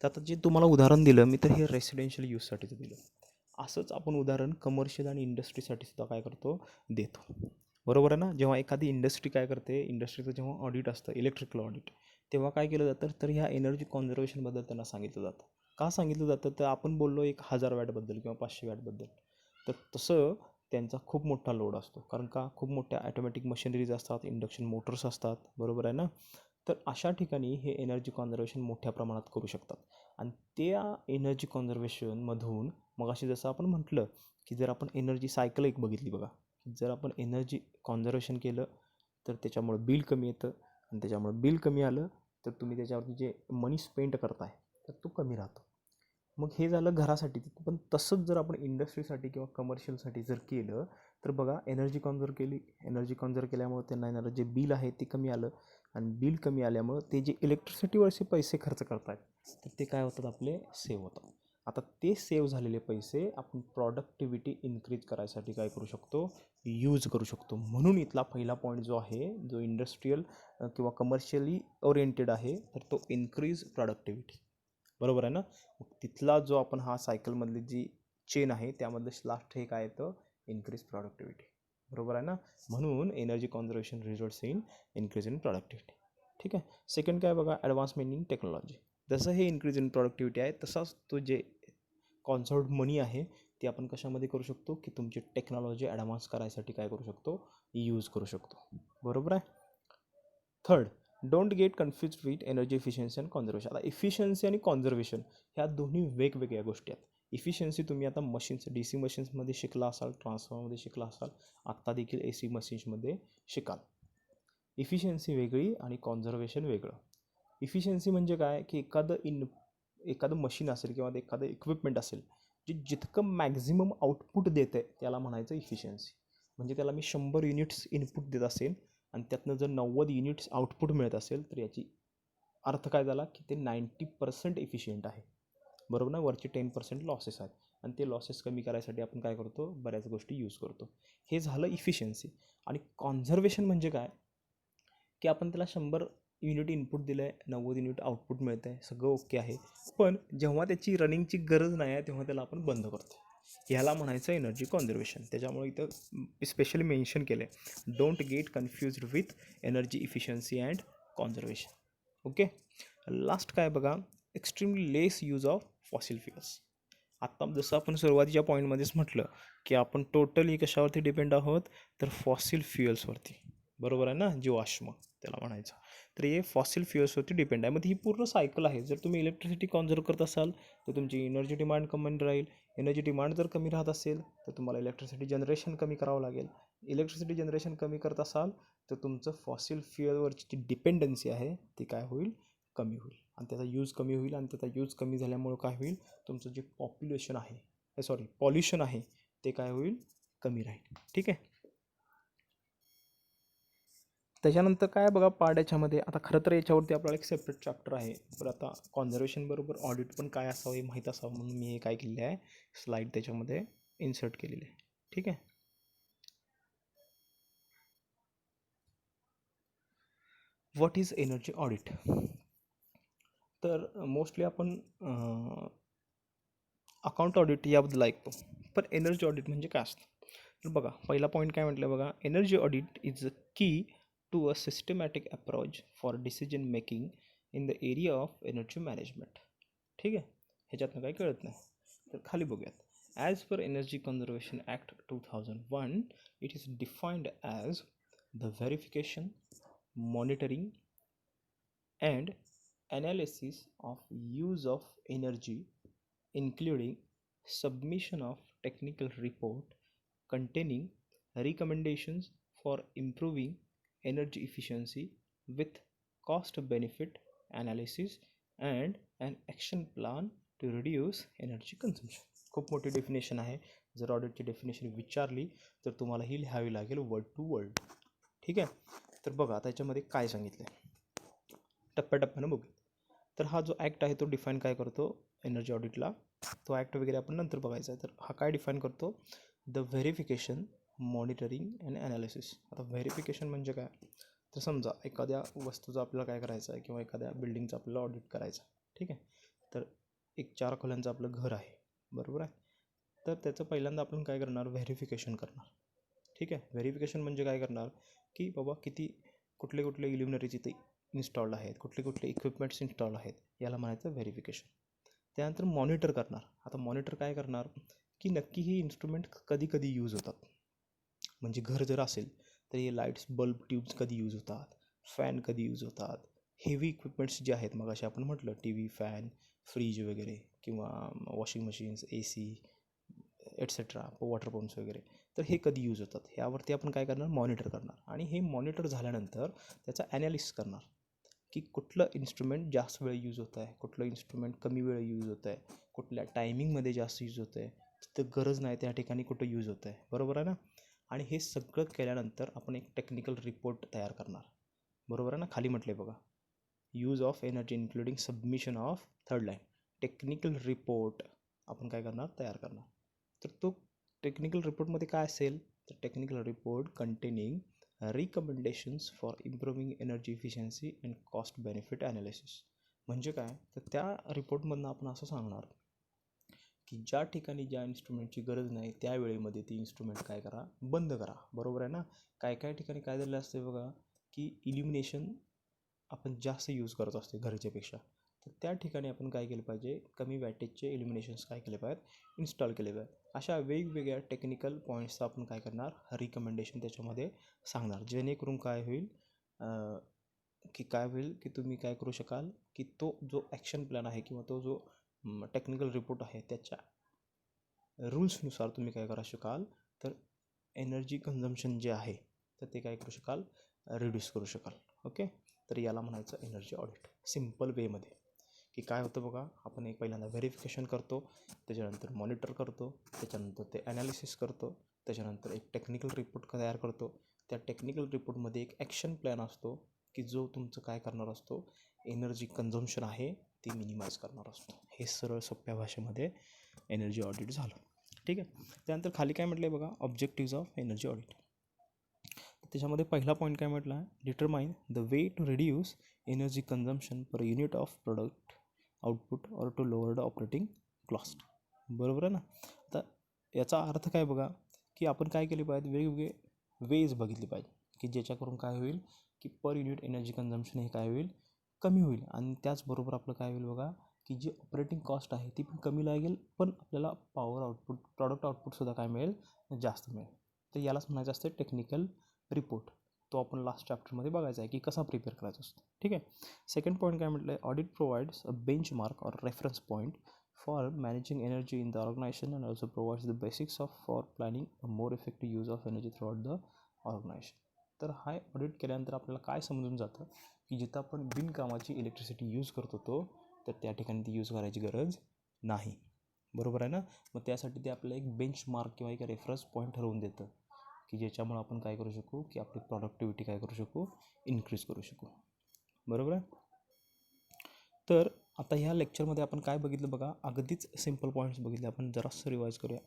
तर आता जे तुम्हाला उदाहरण दिलं मी, तर हे रेसिडेन्शियल यूजसाठीचं दिलं. असंच आपण उदाहरण कमर्शियल आणि इंडस्ट्रीसाठी सुद्धा काय करतो, देतो. बरोबर आहे ना. जेव्हा एखादी इंडस्ट्री काय करते, इंडस्ट्रीचं जेव्हा ऑडिट असतं, इलेक्ट्रिकल ऑडिट, तेव्हा काय केलं जातं, तर ह्या एनर्जी कॉन्झर्वेशनबद्दल त्यांना सांगितलं जातं. का सांगितलं जातं, तर आपण बोललो 1000 वॅटबद्दल किंवा 500 वॅटबद्दल, तर तसं त्यांचा खूप मोठा लोड असतो. कारण का, खूप मोठ्या ॲटोमॅटिक मशिनरीज असतात, इंडक्शन मोटर्स असतात. बरोबर आहे ना. तर अशा ठिकाणी हे एनर्जी कॉन्झर्वेशन मोठ्या प्रमाणात करू शकतात. आणि त्या एनर्जी कॉन्झर्वेशनमधून मग अशी जसं आपण म्हटलं की जर आपण एनर्जी सायकल एक बघितली बघा, जर आपण एनर्जी कॉन्झर्वेशन केलं तर त्याच्यामुळं बिल कमी येतं, आणि त्याच्यामुळं बिल कमी आलं तर तुम्ही त्याच्यावरती जे मनी स्पेंड करताय तर तो कमी राहतो. मग हे झालं घरासाठी. पण तसंच जर आपण इंडस्ट्रीसाठी किंवा कमर्शियलसाठी जर केलं तर बघा, एनर्जी कॉन्झर्व केल्यामुळं त्यांना येणारं जे बिल आहे ते कमी आलं, आणि बिल कमी आल्यामुळं ते जे इलेक्ट्रिसिटीवरचे पैसे खर्च करतात तर ते काय होतात, आपले सेव्ह होतात. आता ते सेव्ह झालेले पैसे आपण प्रॉडक्टिव्हिटी इन्क्रीज करायसाठी काय करू शकतो, यूज करू शकतो. म्हणून इथला पहिला पॉईंट जो आहे, जो इंडस्ट्रीयल किंवा कमर्शियली ओरिएंटेड आहे, तर तो इन्क्रीज प्रॉडक्टिव्हिटी. बरोबर आहे ना. तिथला जो आपण हा सायकलमधली जी चेन आहे त्यामधलं लास्ट हे काय येतं, इन्क्रीज प्रॉडक्टिव्हिटी. बरोबर आहे ना. म्हणून energy conservation results in increase in productivity. ठीक आहे. सेकंड काय बघा, ॲडव्हान्समेंट इन टेक्नॉलॉजी. जसं हे इन्क्रीज इन प्रॉडक्टिव्हिटी आहे, तसाच तो जे कॉन्झर्व्ड मनी आहे ते आपण कशामध्ये करू शकतो, की तुमची टेक्नॉलॉजी ॲडव्हान्स करायसाठी काय करू शकतो, यूज करू शकतो. बरोबर आहे. Third, don't get confuse with energy efficiency and conservation. आता इफिशियन्सी आणि कॉन्झर्वेशन ह्या दोन्ही वेगवेगळ्या गोष्टी आहेत. इफिशियन्सी तुम्ही आता मशीन्स, डी सी मशीन्समध्ये शिकला असाल, ट्रान्सफॉर्मरमध्ये शिकला असाल, आत्ता देखील ए सी मशीन्समध्ये शिकाल. इफिशियन्सी वेगळी आणि कॉन्झर्वेशन वेगळं. इफिशियन्सी म्हणजे काय, की एखादं मशीन असेल किंवा एखादं इक्विपमेंट असेल जे जितकं मॅक्झिमम आउटपुट देतं आहे त्याला म्हणायचं इफिशियन्सी. म्हणजे त्याला मी 100 युनिट्स इनपुट देत असेल आणि त्यातनं जर 90 युनिट्स आउटपुट मिळत असेल तर याची अर्थ काय झाला, की ते 90% इफिशियंट आहे. बरोबर ना. वरचे 10% लॉसेस आहेत, आणि ते लॉसेस कमी करायसाठी आपण काय करतो, बऱ्याच गोष्टी यूज करतो. हे झालं इफिशियन्सी. आणि कॉन्झर्वेशन म्हणजे काय, की आपण त्याला 100 युनिट इनपुट दिलं आहे, 90 युनिट आउटपुट मिळतं आहे, सगळं ओके आहे, पण जेव्हा त्याची रनिंगची गरज नाही आहे तेव्हा त्याला आपण बंद करतो. ह्याला म्हणायचं एनर्जी कॉन्झर्वेशन. त्याच्यामुळे इथं स्पेशली मेन्शन केलं आहे, don't get confused with energy efficiency and conservation. Okay. Last काय बघा, extremely less use of fossil fuels. आत्ता जसं आपण सुरुवातीच्या पॉईंटमध्येच म्हटलं की आपण टोटली कशावरती डिपेंड आहोत, तर फॉसिल फ्युएल्सवरती. बरोबर आहे ना, जीवाश्म त्याला म्हणायचं. तर हे फॉसिल फ्युएल्सवरती डिपेंड आहे. मग ही पूर्ण सायकल आहे. जर तुम्ही इलेक्ट्रिसिटी कॉन्झर्व करत असाल तर तुमची एनर्जी डिमांड कमी राहील. एनर्जी डिमांड जर कमी राहत असेल तर तुम्हाला इलेक्ट्रिसिटी जनरेशन कमी करावं लागेल. इलेक्ट्रिसिटी जनरेशन कमी करत असाल तर तुमचं फॉसिल फ्युएलवरची जी डिपेंडन्सी आहे ती काय होईल, कमी होईल. आणि त्याचा यूज कमी होईल. आणि त्याचा यूज कमी झाल्यामुळं काय होईल, तुमचं जे पॉप्युलेशन आहे, सॉरी पॉल्युशन आहे ते काय होईल, कमी राहील. ठीक आहे. त्याच्यानंतर काय बघा पार्ट याच्यामध्ये, आता खरं तर याच्यावरती आपल्याला एक सेपरेट चॅप्टर आहे. तर आता कॉन्झर्वेशन बरोबर ऑडिट पण काय असावं हे माहीत असावं म्हणून मी हे काय केलेलं आहे, स्लाईड त्याच्यामध्ये इन्सर्ट केलेली आहे. ठीक आहे. What is energy audit. तर मोस्टली आपण अकाउंट ऑडिट याबद्दल ऐकतो, पण एनर्जी ऑडिट म्हणजे काय असतं. तर बघा पहिला पॉईंट काय म्हटलं बघा, energy audit is a key to a systematic approach for decision making in the area of energy management. ठीक आहे, ह्याच्यातनं काही कळत नाही. तर खाली बघूयात. As per energy conservation act 2001 it is defined as the verification, monitoring and analysis of use of energy, including submission of technical report containing recommendations for improving energy efficiency with cost benefit analysis and an action plan to reduce energy consumption. खूप मोठी definition आहे. जर ऑडिटची definition विचारली तर तुम्हाला ही लिहावी लागेल word to word. ठीक आहे. तर बघा त्याच्यामध्ये काय सांगितलं आहे, टप्प्याटप्प्यानं बघू. तर हा जो ॲक्ट आहे तो डिफाईन काय करतो एनर्जी ऑडिटला, तो ॲक्ट वगैरे आपण नंतर बघायचा आहे. तर हा काय डिफाईन करतो, the verification, monitoring and analysis. आता व्हेरिफिकेशन म्हणजे काय, तर समजा एखाद्या वस्तूचं आपल्याला काय करायचं आहे किंवा एखाद्या बिल्डिंगचं आपल्याला ऑडिट करायचं आहे. ठीक आहे. तर एक 4 खोल्यांचं आपलं घर आहे, बरोबर आहे. तर त्याचं पहिल्यांदा आपण काय करणार, व्हेरिफिकेशन करणार. ठीक आहे. व्हेरिफिकेशन म्हणजे काय करणार, की बाबा किती कुठले कुठले इल्युमिनरीज इथे इन्स्टॉल्ड आहेत, कुठले कुठले इक्विपमेंट्स इन्स्टॉल आहेत, याला म्हणायचं व्हेरिफिकेशन. त्यानंतर मॉनिटर करणार. आता मॉनिटर काय करणार, की नक्की ही इन्स्ट्रुमेंट कधी कधी यूज होतात. म्हणजे घर जर असेल तर हे लाईट्स, बल्ब, ट्यूब्स कधी यूज होतात, फॅन कधी यूज होतात, हेवी इक्विपमेंट्स जे आहेत मग असे आपण म्हटलं टी व्ही, फॅन, फ्रीज वगैरे किंवा वॉशिंग मशीन्स, ए सी एट्सेट्रा, वॉटर पंप्स वगैरे, तर हे कधी यूज होतात यावरती आपण काय करणार, मॉनिटर करणार. आणि हे मॉनिटर झाल्यानंतर त्याचा ॲनालिसिस करणार की कुठलं इन्स्ट्रुमेंट जास्त वेळ यूज होत आहे, कुठलं इन्स्ट्रुमेंट कमी वेळ यूज होत आहे, कुठल्या टायमिंगमध्ये जास्त यूज होतं आहे, तिथं गरज नाही त्या ठिकाणी कुठं यूज होतं आहे, बरोबर आहे ना. आणि हे सगळं केल्यानंतर आपण एक टेक्निकल रिपोर्ट तयार करणार, बरोबर आहे ना. खाली म्हटले बघा, use of energy including submission of, third line, technical report आपण काय करणार, तयार करणार. तर तो टेक्निकल रिपोर्टमध्ये काय असेल, तर technical report containing recommendations for improving energy efficiency and cost benefit analysis. म्हणजे काय, तर त्या रिपोर्टमधनं आपण असं सांगणार की ज्या ठिकाणी ज्या इन्स्ट्रुमेंटची गरज नाही त्या वेळेमध्ये ती इन्स्ट्रुमेंट काय करा, बंद करा, बरोबर आहे ना. काय काय ठिकाणी काय झालेलं असते बघा, की इल्युमिनेशन आपण जास्त यूज करत असतो घरच्यापेक्षा, तर त्या ठिकाणी आपण काय केलं पाहिजे, कमी वॅटेजचे इल्युमिनेशन्स काय केले पाहिजेत, इन्स्टॉल केले पाहिजेत. अशा वेगवेगळ्या टेक्निकल पॉईंट्सचं आपण काय करणार, रिकमेंडेशन त्याच्यामध्ये सांगणार. जेणेकरून काय होईल, की काय होईल की तुम्ही काय करू शकाल, की तो जो ॲक्शन प्लॅन आहे किंवा तो जो टेक्निकल रिपोर्ट आहे त्याच्या रूल्सनुसार तुम्ही काय करू शकाल, तर एनर्जी कन्झम्पशन जे आहे तर ते काय करू शकाल, रिड्यूस करू शकाल. ओके. तर याला म्हणायचं एनर्जी ऑडिट सिम्पल वेमध्ये. की काय होतं बघा, आपण एक पहिल्यांदा व्हेरिफिकेशन करतो, त्याच्यानंतर मॉनिटर करतो, त्याच्यानंतर ते ॲनालिसिस करतो, त्याच्यानंतर एक टेक्निकल रिपोर्ट तयार करतो. त्या टेक्निकल रिपोर्टमध्ये एक ॲक्शन प्लॅन असतो की जो तुमचं काय करणार असतो, एनर्जी कन्झम्पशन आहे ती मिनिमाइज करणार असतो. हे सरळ सोप्या भाषेमध्ये एनर्जी ऑडिट झालं. ठीक आहे. त्यानंतर खाली काय म्हटलं आहे बघा, ऑब्जेक्टिव्ज ऑफ एनर्जी ऑडिट. त्याच्यामध्ये पहिला पॉईंट काय म्हटलं आहे, determine the way to reduce energy consumption per unit of product output or to lower the operating cost. बरोबर आहे ना. आता याचा अर्थ काय बघा, की आपण काय केले पाहिजे, वेगवेगळे वेज बघितले पाहिजे की ज्याच्याकरून काय होईल, की पर युनिट एनर्जी कन्झम्पशन हे काय होईल, कमी होईल. आणि त्याचबरोबर आपलं काय होईल बघा, की जी ऑपरेटिंग कॉस्ट आहे ती पण कमी लागेल, पण आपल्याला पॉवर आउटपुट, प्रॉडक्ट आउटपुटसुद्धा काय मिळेल, जास्त मिळेल. तर यालाच म्हणायचं असते टेक्निकल रिपोर्ट. तो आपण लास्ट चॅप्टरमध्ये बघायचा आहे की कसा प्रिपेअर करायचा असतो. ठीक आहे. सेकंड पॉईंट काय म्हटलं आहे, audit provides a benchmark or reference point for managing energy in the organisation and also provides the basics for planning a more effective use of energy throughout the organisation. तर हा audit केल्यानंतर आपल्याला काय समजून जातं की जिथं आपण बिनकामाची इलेक्ट्रिसिटी यूज करत होतो तर त्या ठिकाणी ती यूज करायची गरज नाही. बरोबर आहे ना. मग त्यासाठी ते आपल्याला एक बेंचमार्क किंवा एक रेफरन्स पॉईंट ठरवून देतं की ज्याच्यामुळे आपण काय करू शकू की आपली प्रॉडक्टिव्हिटी काय करू शकू, इन्क्रीज करू शकू. बरोबर आहे. तर आता ह्या लेक्चरमध्ये आपण काय बघितलं बघा, अगदीच सिम्पल पॉईंट्स बघितले. आपण जरासं रिवाईज करूया.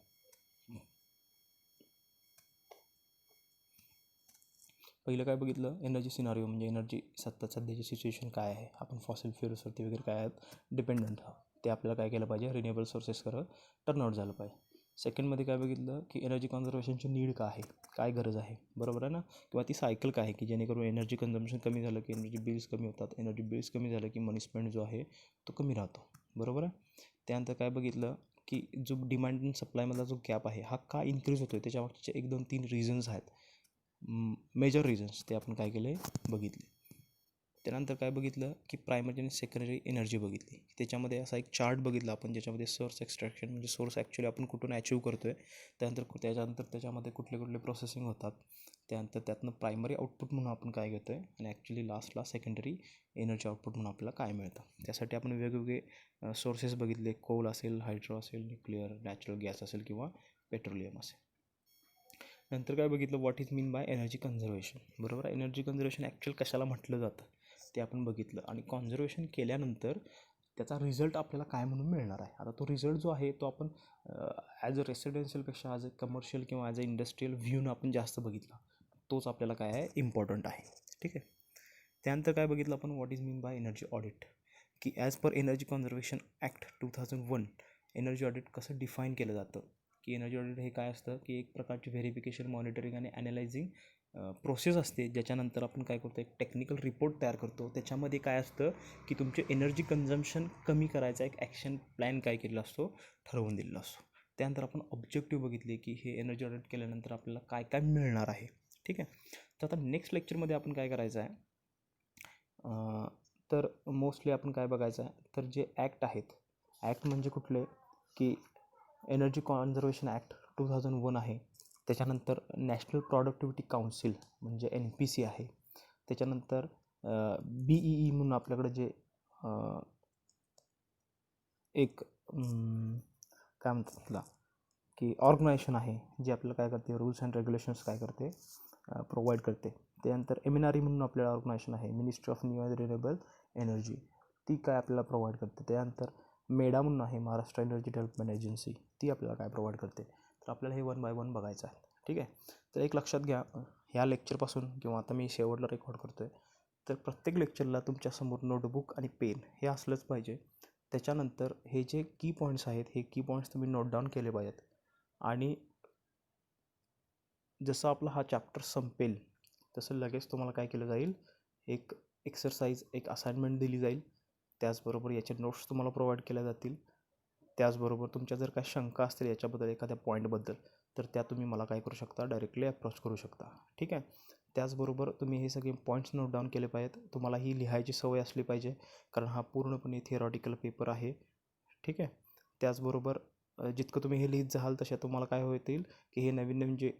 पहिलं काय बघितलं, एनर्जी सिनारिओ म्हणजे एनर्जी सध्याची सिच्युएशन काय आहे, आपण फॉसिल फ्युल्सवरती वगैरे काय आहेत डिपेंडंट आहोत, ते आपल्याला काय केलं पाहिजे, रिन्युएबल सोर्सेसकडं टर्नआउट झालं पाहिजे. सेकंडमध्ये काय बघितलं की एनर्जी कन्झर्वेशनची नीड काय आहे, काय गरज आहे. बरोबर आहे ना. किंवा ती सायकल काय आहे की जेणेकरून एनर्जी कन्झम्पशन कमी झालं की एनर्जी बिल्स कमी होतात, एनर्जी बिल्स कमी झालं की मनी स्पेंड जो आहे तो कमी राहतो. बरोबर आहे. त्यानंतर काय बघितलं की जो डिमांड अँड सप्लायमधला जो गॅप आहे हा का इन्क्रीज होतो आहे, त्याच्यामागचे 1 2 3 रिझन्स आहेत, मेजर रिझन्स, ते आपण काय केले बघितले. त्यानंतर काय बघितलं की प्रायमरी आणि सेकंडरी एनर्जी बघितली. त्याच्यामध्ये असा एक चार्ट बघितला आपण ज्याच्यामध्ये सोर्स एक्स्ट्रॅक्शन म्हणजे सोर्स ॲक्च्युली आपण कुठून अचीव करतो आहे, त्याच्यानंतर त्याच्यामध्ये कुठले कुठले प्रोसेसिंग होतात, त्यानंतर त्यातनं प्रायमरी आउटपुट म्हणून आपण काय घेतो आहे आणि ॲक्च्युली लास्टला सेकंडरी एनर्जी आउटपुट म्हणून आपल्याला काय मिळतं. त्यासाठी आपण वेगवेगळे सोर्सेस बघितले, कोल असेल, हायड्रो असेल, न्यूक्लिअर, नॅचरल गॅस असेल किंवा पेट्रोलियम असेल. नंतर काय बघितलं, what is mean by energy conservation. बरोबर आहे. एनर्जी कन्झर्वेशन ॲक्च्युअल कशाला म्हटलं जातं ते आपण बघितलं आणि कॉन्झर्वेशन केल्यानंतर त्याचा रिझल्ट आपल्याला काय म्हणून मिळणार आहे. आता तो रिझल्ट जो आहे तो आपण ॲज अ रेसिडेन्शियलपेक्षा ॲज अ कमर्शियल किंवा ॲज अ इंडस्ट्रियल व्ह्यूनं आपण जास्त बघितला, तोच आपल्याला काय आहे इम्पॉर्टंट आहे. ठीक आहे. त्यानंतर काय बघितलं आपण, what is mean by energy audit, की as per energy conservation act 2001 energy audit कसं डिफाईन केलं जातं, की एनर्जी ऑडिट हे काय असतं की एक प्रकारची व्हेरिफिकेशन, मॉनिटरिंग आणि ॲनालायझिंग प्रोसेस असते, ज्याच्यानंतर आपण काय करतो, एक टेक्निकल रिपोर्ट तयार करतो. त्याच्यामध्ये काय असतं की तुमचे एनर्जी कन्झम्पशन कमी करायचा एक ॲक्शन प्लॅन काय केलेला असतो, ठरवून दिलेला असतो. त्यानंतर आपण ऑब्जेक्टिव्ह बघितले की हे एनर्जी ऑडिट केल्यानंतर आपल्याला काय काय मिळणार आहे. ठीक आहे. तर आता नेक्स्ट लेक्चरमध्ये आपण काय करायचं आहे, तर मोस्टली आपण काय बघायचं आहे, तर जे ॲक्ट आहेत, ॲक्ट म्हणजे कुठले की एनर्जी कॉन्झर्वेशन ॲक्ट 2001 आहे. त्याच्यानंतर नॅशनल प्रॉडक्टिव्हिटी काउन्सिल म्हणजे NPC आहे. त्याच्यानंतर BEE म्हणून आपल्याकडे जे एक काय म्हणतात त्याला की ऑर्गनायझेशन आहे, जे आपल्याला काय करते, रूल्स अँड रेग्युलेशन्स काय करते, प्रोव्हाइड करते. त्यानंतर MNRE म्हणून आपल्याला ऑर्गनायझेशन आहे, ministry of new and renewable energy, ती काय आपल्याला प्रोव्हाइड करते. त्यानंतर मेडा म्हणून आहे, महाराष्ट्र एनर्जी डेव्हलपमेंट एजन्सी, ती आपल्याला काय प्रोव्हाइड करते. तर आपल्याला हे 1 बाय 1 बघायचं आहे. ठीक आहे. तर एक लक्षात घ्या, ह्या लेक्चरपासून किंवा आता मी शेवटला रेकॉर्ड करतो आहे, तर प्रत्येक लेक्चरला तुमच्यासमोर नोटबुक आणि पेन हे असलंच पाहिजे. त्याच्यानंतर हे जे की पॉईंट्स आहेत, हे की पॉईंट्स तुम्ही नोट डाऊन केले पाहिजेत. आणि जसं आपला हा चॅप्टर संपेल तसं लगेच तुम्हाला काय केलं जाईल, एक एक्सरसाइज, एक असाइनमेंट दिली जाईल. त्याचबरोबर याचे नोट्स तुम्हाला प्रोव्हाइड केल्या जातील. त्याचबरोबर तुमच्या जर काही शंका असतील याच्याबद्दल, एखाद्या पॉईंटबद्दल, तर त्या तुम्ही मला काय करू शकता, डायरेक्टली अप्रोच करू शकता. ठीक आहे. त्याचबरोबर तुम्ही हे सगळे पॉईंट्स नोट डाऊन केले पाहिजेत. तुम्हाला ही लिहायची सवय असली पाहिजे, कारण हा पूर्णपणे थिअरॉटिकल पेपर आहे. ठीक आहे. त्याचबरोबर जितकं तुम्ही हे लिहित जाल तशा तुम्हाला काय होतील की हे नवीन नवीन जे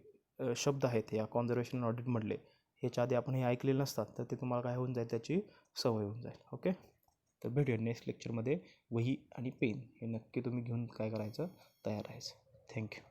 शब्द आहेत या कॉन्झर्वेशन ऑडिटमधले, ह्याच्या आधी आपण हे ऐकलेले नसतात, तर ते तुम्हाला काय होऊन जाईल, त्याची सवय होऊन जाईल. ओके. तर भेटूया नेक्स्ट लेक्चरमध्ये. वही आणि पेन हे नक्की तुम्ही घेऊन काय करायचं, तयार राहायचं. थँक्यू.